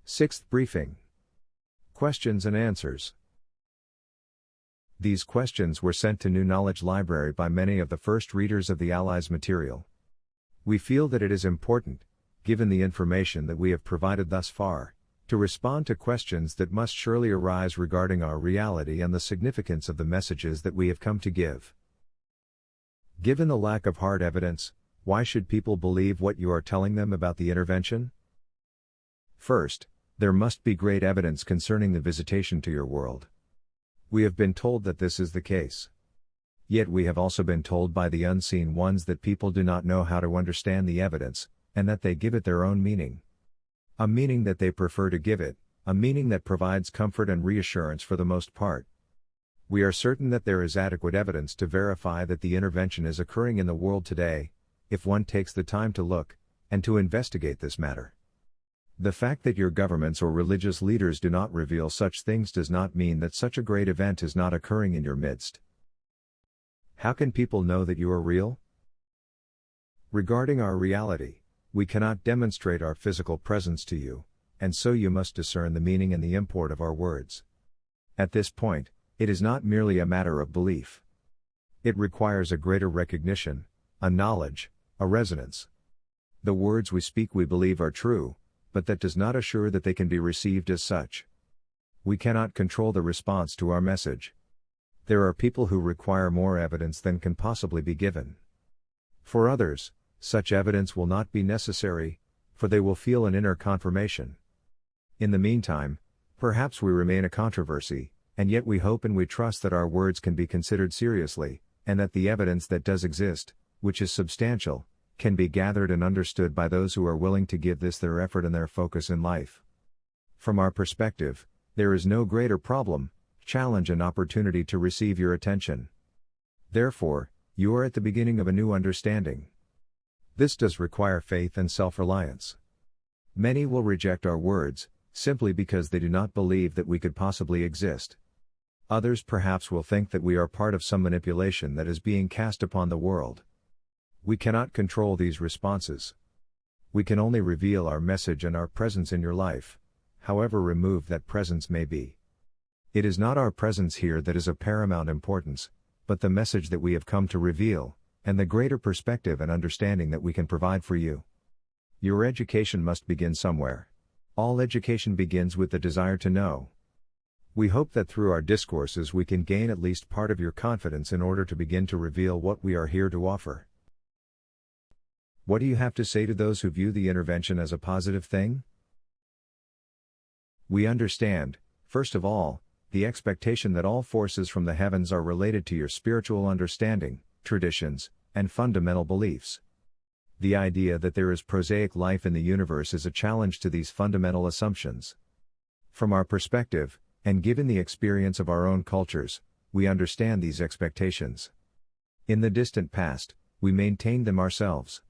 Sixth briefing. Questions and answers. These questions were sent to New Knowledge Library by many of the first readers of the Allies material. We feel that it is important, given the information that we have provided thus far, to respond to questions that must surely arise regarding our reality and the significance of the messages that we have come to give. Given the lack of hard evidence, why should people believe what you are telling them about the intervention? First, there must be great evidence concerning the visitation to your world. We have been told that this is the case. Yet we have also been told by the unseen ones that people do not know how to understand the evidence, and that they give it their own meaning. A meaning that they prefer to give it, a meaning that provides comfort and reassurance for the most part. We are certain that there is adequate evidence to verify that the intervention is occurring in the world today, if one takes the time to look, and to investigate this matter. The fact that your governments or religious leaders do not reveal such things does not mean that such a great event is not occurring in your midst. How can people know that you are real? Regarding our reality, we cannot demonstrate our physical presence to you, and so you must discern the meaning and the import of our words. At this point, it is not merely a matter of belief. It requires a greater recognition, a knowledge, a resonance. The words we speak we believe are true, but that does not assure that they can be received as such. We cannot control the response to our message. There are people who require more evidence than can possibly be given. For others, such evidence will not be necessary, for they will feel an inner confirmation. In the meantime, perhaps we remain a controversy, and yet we hope and we trust that our words can be considered seriously, and that the evidence that does exist, which is substantial, can be gathered and understood by those who are willing to give this their effort and their focus in life. From our perspective, there is no greater problem, challenge and opportunity to receive your attention. Therefore, you are at the beginning of a new understanding. This does require faith and self-reliance. Many will reject our words, simply because they do not believe that we could possibly exist. Others perhaps will think that we are part of some manipulation that is being cast upon the world. We cannot control these responses. We can only reveal our message and our presence in your life, however removed that presence may be. It is not our presence here that is of paramount importance, but the message that we have come to reveal, and the greater perspective and understanding that we can provide for you. Your education must begin somewhere. All education begins with the desire to know. We hope that through our discourses we can gain at least part of your confidence in order to begin to reveal what we are here to offer. What do you have to say to those who view the intervention as a positive thing? We understand, first of all, the expectation that all forces from the heavens are related to your spiritual understanding, traditions, and fundamental beliefs. The idea that there is prosaic life in the universe is a challenge to these fundamental assumptions. From our perspective, and given the experience of our own cultures, we understand these expectations. In the distant past, we maintained them ourselves.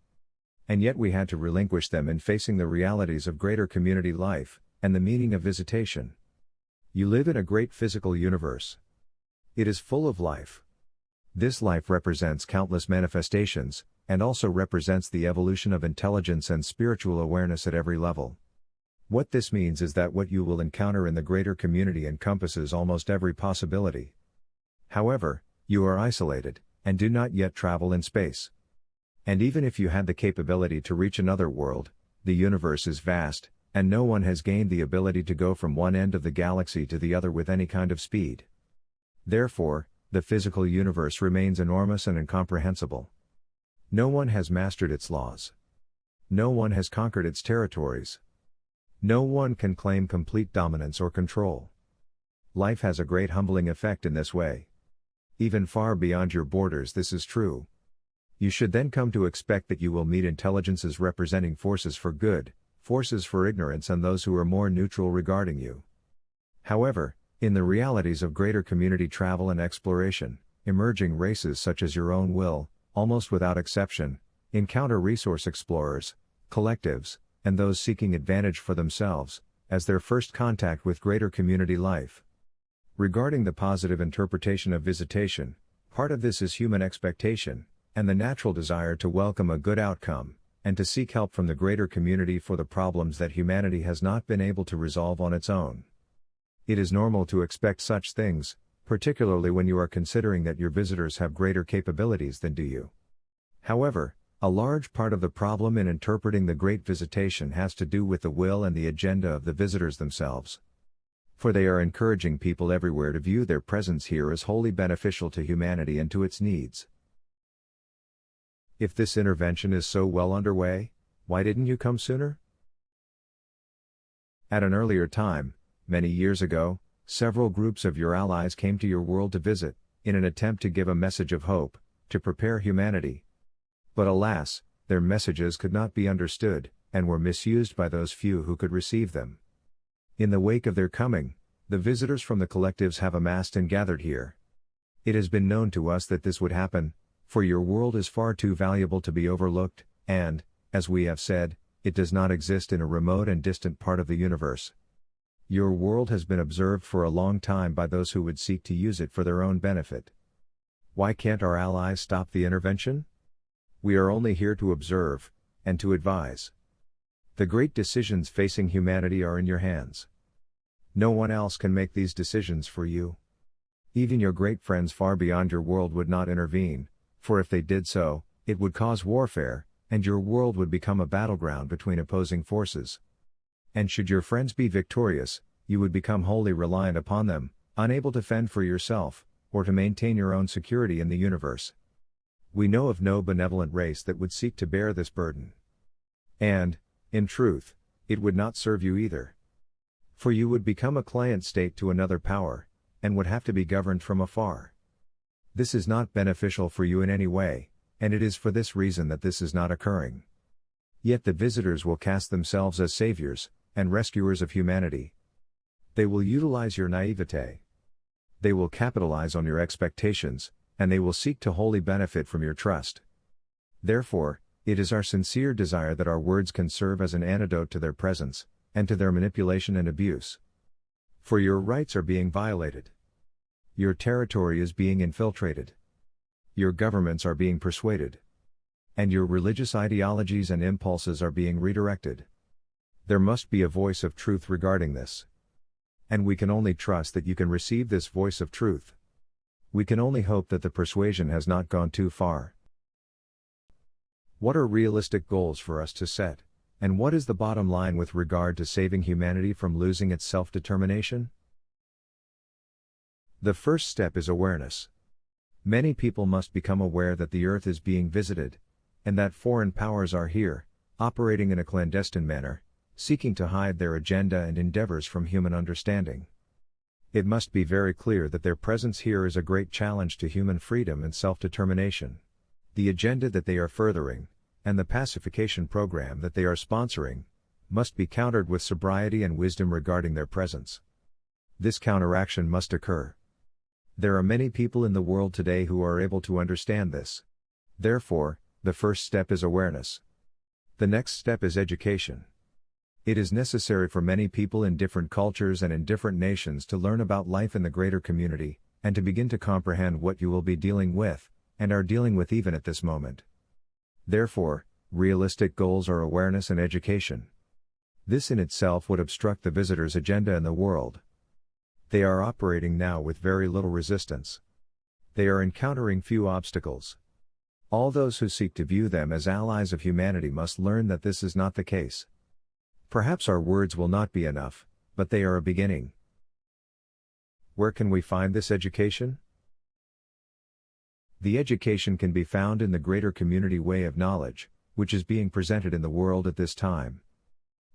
And yet we had to relinquish them in facing the realities of greater community life, and the meaning of visitation. You live in a great physical universe. It is full of life. This life represents countless manifestations, and also represents the evolution of intelligence and spiritual awareness at every level. What this means is that what you will encounter in the greater community encompasses almost every possibility. However, you are isolated, and do not yet travel in space. And even if you had the capability to reach another world, the universe is vast, and no one has gained the ability to go from one end of the galaxy to the other with any kind of speed. Therefore, the physical universe remains enormous and incomprehensible. No one has mastered its laws. No one has conquered its territories. No one can claim complete dominance or control. Life has a great humbling effect in this way. Even far beyond your borders this is true. You should then come to expect that you will meet intelligences representing forces for good, forces for ignorance and those who are more neutral regarding you. However, in the realities of greater community travel and exploration, emerging races such as your own will, almost without exception, encounter resource explorers, collectives, and those seeking advantage for themselves, as their first contact with greater community life. Regarding the positive interpretation of visitation, part of this is human expectation, and the natural desire to welcome a good outcome, and to seek help from the greater community for the problems that humanity has not been able to resolve on its own. It is normal to expect such things, particularly when you are considering that your visitors have greater capabilities than do you. However, a large part of the problem in interpreting the Great Visitation has to do with the will and the agenda of the visitors themselves. For they are encouraging people everywhere to view their presence here as wholly beneficial to humanity and to its needs. If this intervention is so well underway, why didn't you come sooner? At an earlier time, many years ago, several groups of your allies came to your world to visit, in an attempt to give a message of hope, to prepare humanity. But alas, their messages could not be understood, and were misused by those few who could receive them. In the wake of their coming, the visitors from the collectives have amassed and gathered here. It has been known to us that this would happen, for your world is far too valuable to be overlooked, and, as we have said, it does not exist in a remote and distant part of the universe. Your world has been observed for a long time by those who would seek to use it for their own benefit. Why can't our allies stop the intervention? We are only here to observe, and to advise. The great decisions facing humanity are in your hands. No one else can make these decisions for you. Even your great friends far beyond your world would not intervene, for if they did so, it would cause warfare, and your world would become a battleground between opposing forces. And should your friends be victorious, you would become wholly reliant upon them, unable to fend for yourself, or to maintain your own security in the universe. We know of no benevolent race that would seek to bear this burden. And, in truth, it would not serve you either. For you would become a client state to another power, and would have to be governed from afar. This is not beneficial for you in any way, and it is for this reason that this is not occurring. Yet the visitors will cast themselves as saviors, and rescuers of humanity. They will utilize your naivete. They will capitalize on your expectations, and they will seek to wholly benefit from your trust. Therefore, it is our sincere desire that our words can serve as an antidote to their presence, and to their manipulation and abuse. For your rights are being violated. Your territory is being infiltrated. Your governments are being persuaded. And your religious ideologies and impulses are being redirected. There must be a voice of truth regarding this. And we can only trust that you can receive this voice of truth. We can only hope that the persuasion has not gone too far. What are realistic goals for us to set, and what is the bottom line with regard to saving humanity from losing its self-determination? The first step is awareness. Many people must become aware that the earth is being visited, and that foreign powers are here, operating in a clandestine manner, seeking to hide their agenda and endeavors from human understanding. It must be very clear that their presence here is a great challenge to human freedom and self-determination. The agenda that they are furthering, and the pacification program that they are sponsoring, must be countered with sobriety and wisdom regarding their presence. This counteraction must occur. There are many people in the world today who are able to understand this. Therefore, the first step is awareness. The next step is education. It is necessary for many people in different cultures and in different nations to learn about life in the greater community, and to begin to comprehend what you will be dealing with, and are dealing with even at this moment. Therefore, realistic goals are awareness and education. This in itself would obstruct the visitors' agenda in the world. They are operating now with very little resistance. They are encountering few obstacles. All those who seek to view them as allies of humanity must learn that this is not the case. Perhaps our words will not be enough, but they are a beginning. Where can we find this education? The education can be found in the greater community way of knowledge, which is being presented in the world at this time.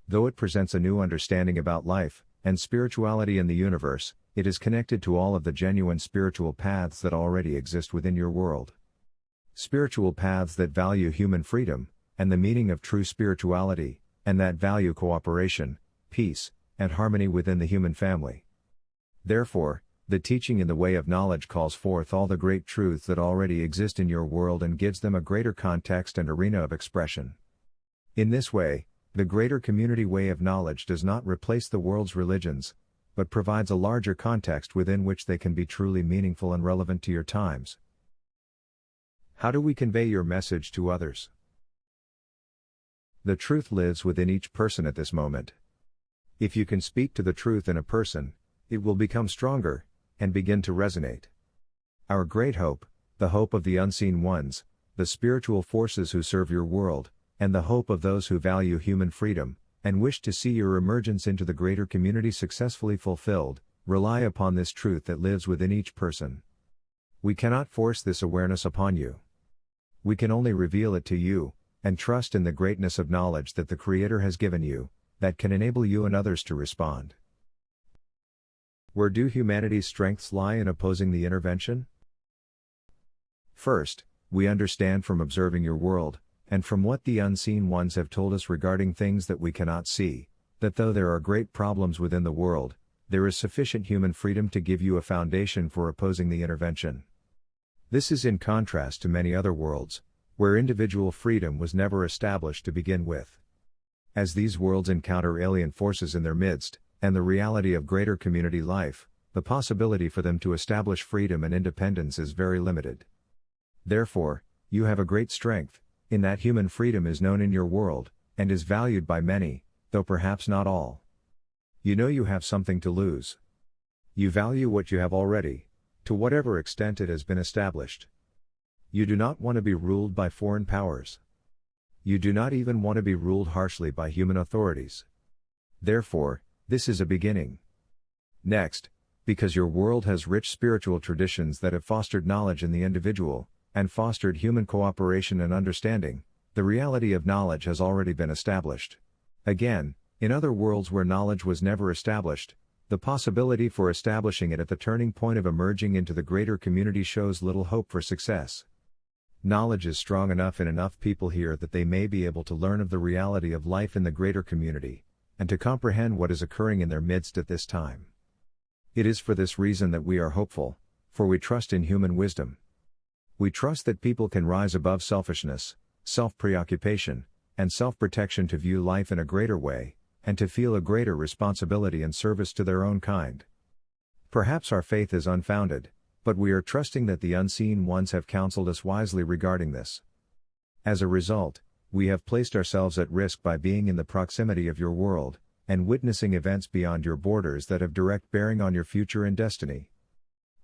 Though it presents a new understanding about life and spirituality in the universe, it is connected to all of the genuine spiritual paths that already exist within your world. Spiritual paths that value human freedom, and the meaning of true spirituality, and that value cooperation, peace, and harmony within the human family. Therefore, the teaching in the way of knowledge calls forth all the great truths that already exist in your world and gives them a greater context and arena of expression. In this way, the greater community way of knowledge does not replace the world's religions, but provides a larger context within which they can be truly meaningful and relevant to your times. How do we convey your message to others? The truth lives within each person at this moment. If you can speak to the truth in a person, it will become stronger, and begin to resonate. Our great hope, the hope of the unseen ones, the spiritual forces who serve your world, and the hope of those who value human freedom, and wish to see your emergence into the greater community successfully fulfilled, rely upon this truth that lives within each person. We cannot force this awareness upon you. We can only reveal it to you, and trust in the greatness of knowledge that the Creator has given you, that can enable you and others to respond. Where do humanity's strengths lie in opposing the intervention? First, we understand from observing your world, and from what the unseen ones have told us regarding things that we cannot see, that though there are great problems within the world, there is sufficient human freedom to give you a foundation for opposing the intervention. This is in contrast to many other worlds, where individual freedom was never established to begin with. As these worlds encounter alien forces in their midst, and the reality of greater community life, the possibility for them to establish freedom and independence is very limited. Therefore, you have a great strength, in that human freedom is known in your world, and is valued by many, though perhaps not all. You know you have something to lose. You value what you have already, to whatever extent it has been established. You do not want to be ruled by foreign powers. You do not even want to be ruled harshly by human authorities. Therefore, this is a beginning. Next, because your world has rich spiritual traditions that have fostered knowledge in the individual, and fostered human cooperation and understanding, the reality of knowledge has already been established. Again, in other worlds where knowledge was never established, the possibility for establishing it at the turning point of emerging into the greater community shows little hope for success. Knowledge is strong enough in enough people here that they may be able to learn of the reality of life in the greater community, and to comprehend what is occurring in their midst at this time. It is for this reason that we are hopeful, for we trust in human wisdom. We trust that people can rise above selfishness, self-preoccupation, and self-protection to view life in a greater way, and to feel a greater responsibility and service to their own kind. Perhaps our faith is unfounded, but we are trusting that the unseen ones have counseled us wisely regarding this. As a result, we have placed ourselves at risk by being in the proximity of your world, and witnessing events beyond your borders that have direct bearing on your future and destiny.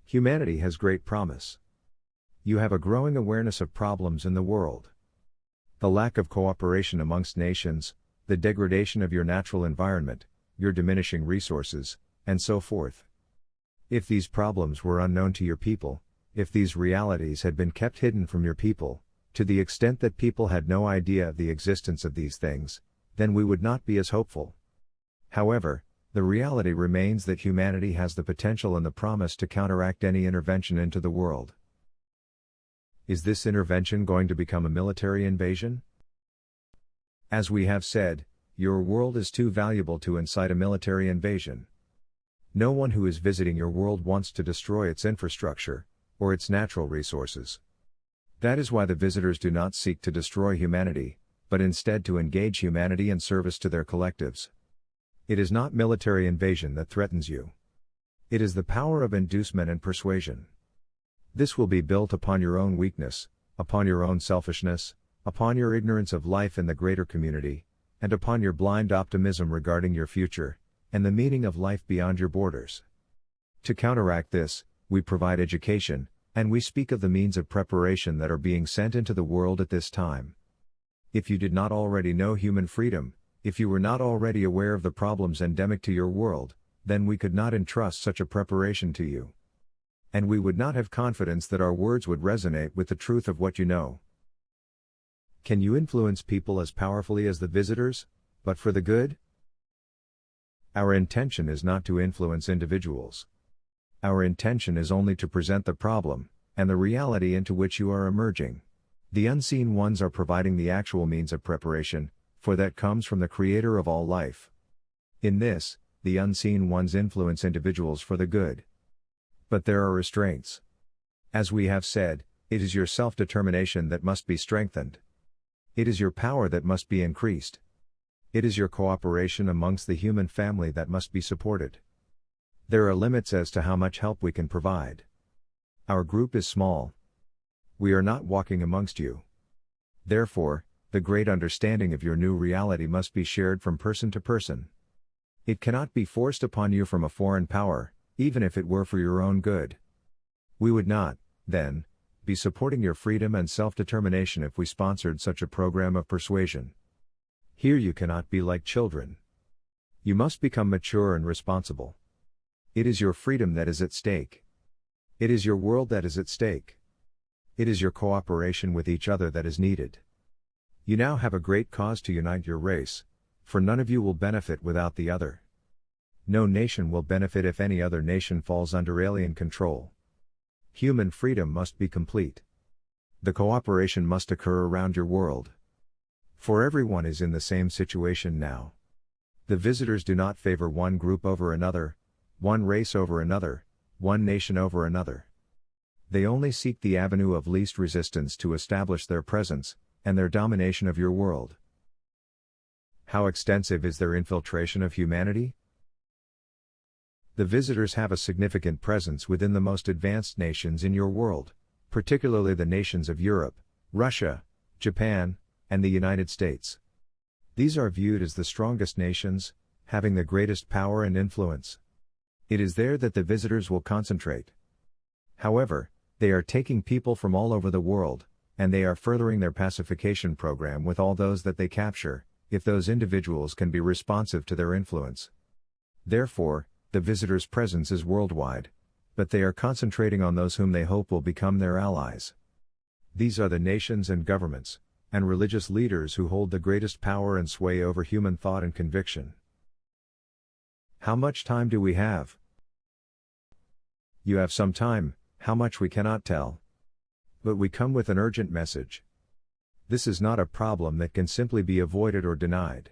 Humanity has great promise. You have a growing awareness of problems in the world. The lack of cooperation amongst nations, the degradation of your natural environment, your diminishing resources, and so forth. If these problems were unknown to your people, if these realities had been kept hidden from your people, to the extent that people had no idea of the existence of these things, then we would not be as hopeful. However, the reality remains that humanity has the potential and the promise to counteract any intervention into the world. Is this intervention going to become a military invasion? As we have said, your world is too valuable to incite a military invasion. No one who is visiting your world wants to destroy its infrastructure, or its natural resources. That is why the visitors do not seek to destroy humanity, but instead to engage humanity in service to their collectives. It is not military invasion that threatens you. It is the power of inducement and persuasion. This will be built upon your own weakness, upon your own selfishness, upon your ignorance of life in the greater community, and upon your blind optimism regarding your future, and the meaning of life beyond your borders. To counteract this, we provide education, and we speak of the means of preparation that are being sent into the world at this time. If you did not already know human freedom, if you were not already aware of the problems endemic to your world, then we could not entrust such a preparation to you. And we would not have confidence that our words would resonate with the truth of what you know. Can you influence people as powerfully as the visitors, but for the good? Our intention is not to influence individuals. Our intention is only to present the problem, and the reality into which you are emerging. The unseen ones are providing the actual means of preparation, for that comes from the Creator of all life. In this, the unseen ones influence individuals for the good. But there are restraints. As we have said, it is your self-determination that must be strengthened. It is your power that must be increased. It is your cooperation amongst the human family that must be supported. There are limits as to how much help we can provide. Our group is small. We are not walking amongst you. Therefore, the great understanding of your new reality must be shared from person to person. It cannot be forced upon you from a foreign power, even if it were for your own good. We would not, then, be supporting your freedom and self-determination if we sponsored such a program of persuasion. Here you cannot be like children. You must become mature and responsible. It is your freedom that is at stake. It is your world that is at stake. It is your cooperation with each other that is needed. You now have a great cause to unite your race, for none of you will benefit without the other. No nation will benefit if any other nation falls under alien control. Human freedom must be complete. The cooperation must occur around your world. For everyone is in the same situation now. The visitors do not favor one group over another, one race over another, one nation over another. They only seek the avenue of least resistance to establish their presence, and their domination of your world. How extensive is their infiltration of humanity? The visitors have a significant presence within the most advanced nations in your world, particularly the nations of Europe, Russia, Japan, and the United States. These are viewed as the strongest nations, having the greatest power and influence. It is there that the visitors will concentrate. However, they are taking people from all over the world, and they are furthering their pacification program with all those that they capture, if those individuals can be responsive to their influence. Therefore, the visitors' presence is worldwide, but they are concentrating on those whom they hope will become their allies. These are the nations and governments, and religious leaders who hold the greatest power and sway over human thought and conviction. How much time do we have? You have some time, how much we cannot tell. But we come with an urgent message. This is not a problem that can simply be avoided or denied.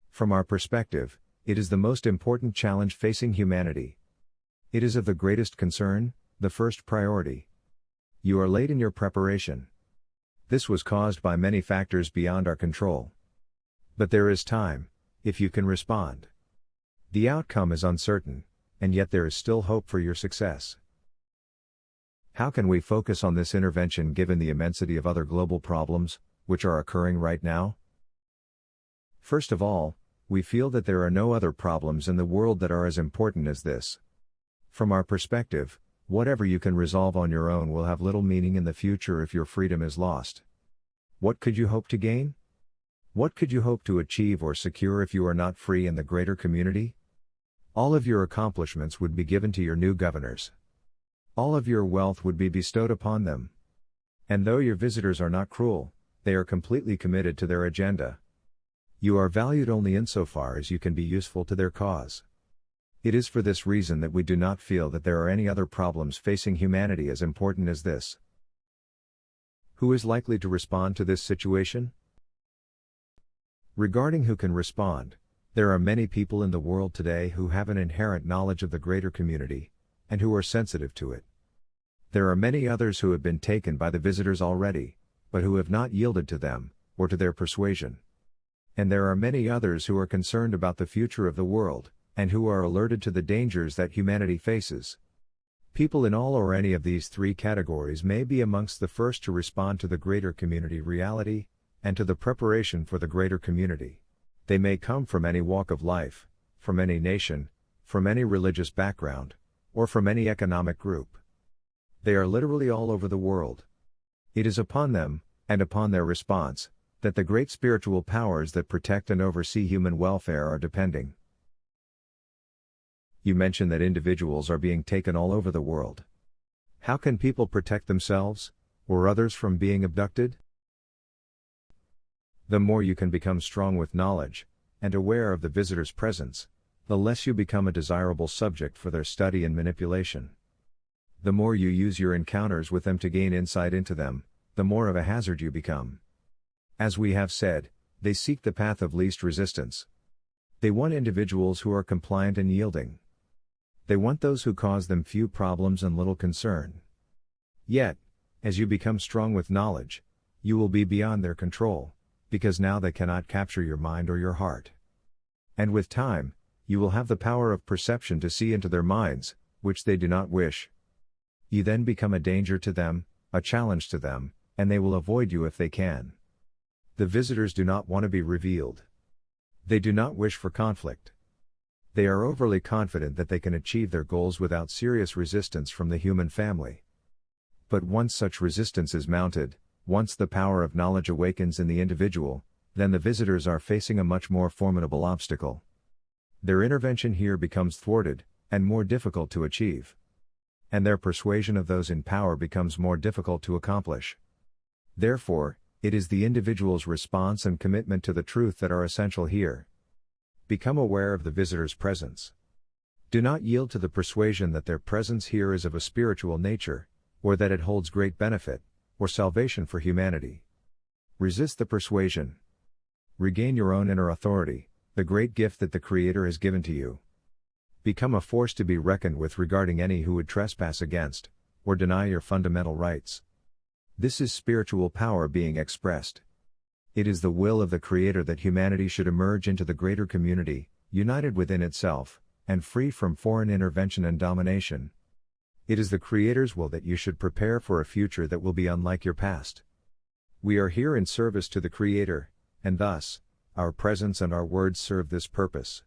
From our perspective, it is the most important challenge facing humanity. It is of the greatest concern, the first priority. You are late in your preparation. This was caused by many factors beyond our control. But there is time, if you can respond. The outcome is uncertain, and yet there is still hope for your success. How can we focus on this intervention given the immensity of other global problems, which are occurring right now? First of all, we feel that there are no other problems in the world that are as important as this. From our perspective, whatever you can resolve on your own will have little meaning in the future if your freedom is lost. What could you hope to gain? What could you hope to achieve or secure if you are not free in the greater community? All of your accomplishments would be given to your new governors. All of your wealth would be bestowed upon them. And though your visitors are not cruel, they are completely committed to their agenda. You are valued only insofar as you can be useful to their cause. It is for this reason that we do not feel that there are any other problems facing humanity as important as this. Who is likely to respond to this situation? Regarding who can respond, there are many people in the world today who have an inherent knowledge of the greater community, and who are sensitive to it. There are many others who have been taken by the visitors already, but who have not yielded to them, or to their persuasion. And there are many others who are concerned about the future of the world, and who are alerted to the dangers that humanity faces. People in all or any of these three categories may be amongst the first to respond to the greater community reality, and to the preparation for the greater community. They may come from any walk of life, from any nation, from any religious background, or from any economic group. They are literally all over the world. It is upon them, and upon their response, that the great spiritual powers that protect and oversee human welfare are depending. You mentioned that individuals are being taken all over the world. How can people protect themselves, or others from being abducted? The more you can become strong with knowledge, and aware of the visitor's presence, the less you become a desirable subject for their study and manipulation. The more you use your encounters with them to gain insight into them, the more of a hazard you become. As we have said, they seek the path of least resistance. They want individuals who are compliant and yielding. They want those who cause them few problems and little concern. Yet, as you become strong with knowledge, you will be beyond their control, because now they cannot capture your mind or your heart. And with time, you will have the power of perception to see into their minds, which they do not wish. You then become a danger to them, a challenge to them, and they will avoid you if they can. The visitors do not want to be revealed. They do not wish for conflict. They are overly confident that they can achieve their goals without serious resistance from the human family. But once such resistance is mounted, once the power of knowledge awakens in the individual, then the visitors are facing a much more formidable obstacle. Their intervention here becomes thwarted, and more difficult to achieve. And their persuasion of those in power becomes more difficult to accomplish. Therefore, it is the individual's response and commitment to the truth that are essential here. Become aware of the visitor's presence. Do not yield to the persuasion that their presence here is of a spiritual nature, or that it holds great benefit, or salvation for humanity. Resist the persuasion. Regain your own inner authority, the great gift that the Creator has given to you. Become a force to be reckoned with regarding any who would trespass against, or deny your fundamental rights. This is spiritual power being expressed. It is the will of the Creator that humanity should emerge into the greater community, united within itself, and free from foreign intervention and domination. It is the Creator's will that you should prepare for a future that will be unlike your past. We are here in service to the Creator, and thus, our presence and our words serve this purpose.